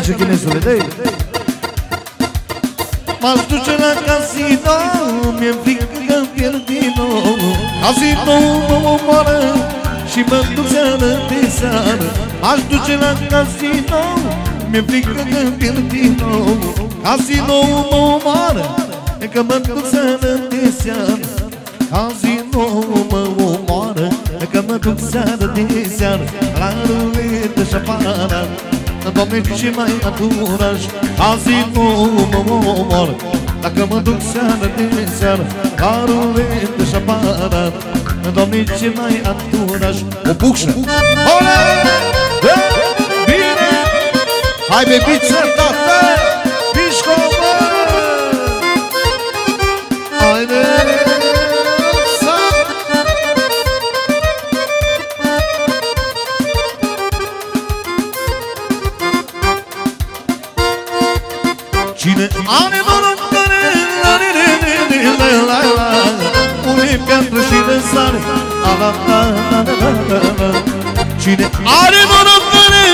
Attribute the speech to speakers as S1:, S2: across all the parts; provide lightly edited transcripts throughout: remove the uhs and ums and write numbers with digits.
S1: merge chinezule, dă-i! M-aș duce la casino, mi-e frică că pierd din nou. Casino mă omoară și mă duc seară de seară. M-aș duce la casino, mi-e frică că pierd din nou. Casino mă omoară, că mă duc seară de seară. Casino mă omoară, că mă duc seară de seară. La ruletă și afară, Doamne, ce mai aturaș. Casino mă omoară, dacă mă duc seară de seară. La ruletă și afară, Doamne, ce mai aturaș. O bucșă! Ole! Bine! Hai, bebiță, tată! Mișco, bă! Haide! Cine are noroc care pune piatră și răsare. Cine are noroc care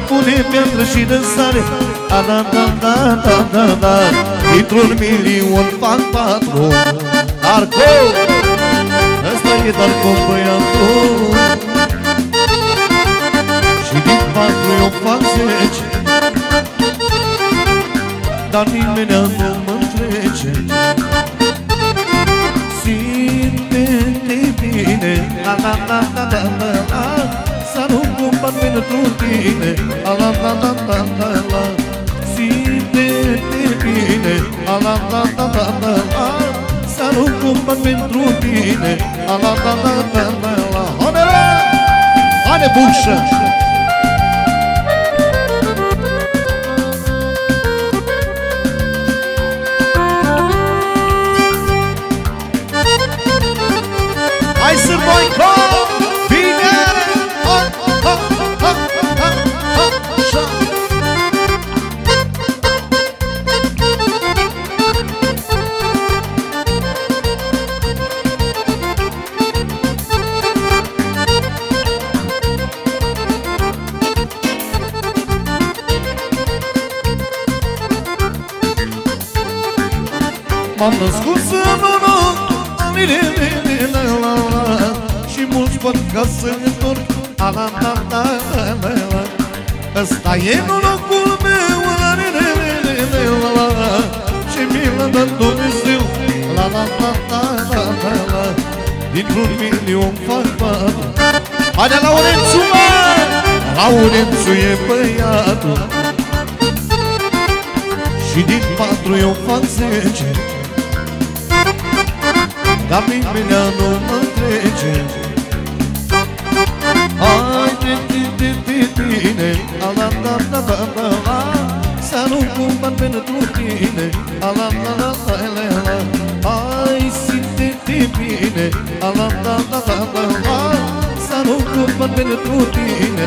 S1: pune piatră și răsare. Dintr-un milion fac 4. Darco, ăsta e Darco băiatul. Și din 4 eu fac 10. Dar nimeni nu mă trece. Simte-te bine, să nu combat pentru tine. Simte-te bine, să nu combat pentru tine. Haide, bușă! Hai să Boico! Bine! M-am născut să noroc, și mulți văd ca să-mi întorc. Ăsta e norocul meu, ce mi l-a dat Dumnezeu. Dintr-un milion fac 4. Haide, Laurențu, mă! Laurențu e băiatul. Și din 4 eu fac 10. Dar nimeni nu mă trece. Haide-te bine, să nu combat pentru tine. Hai, simte-te bine, să nu combat pentru tine.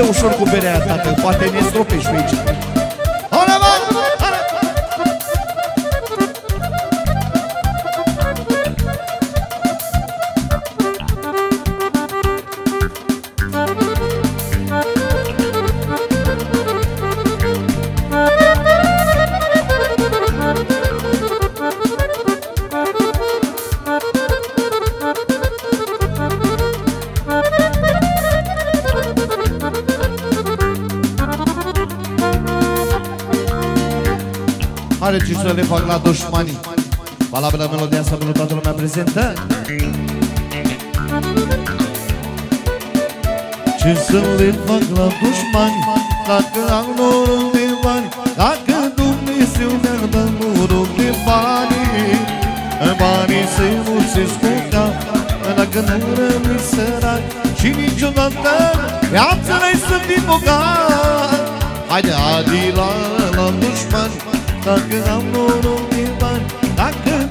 S1: Ușor cu berea, tată, poate ne stropești pe aici. Are ce să le fac la dușmani. Valabilă melodia asta pentru toată lumea prezentă. Ce să le fac la dușmani dacă am noroc de bani, dacă Dumnezeu mi-a dat noroc de bani. Banii se mulțesc cu cap, dacă nu rămâi sărac și niciodată viața n-ai să fii bogat. Haide, adi la dușmani, dacă am noroc de bani, dacă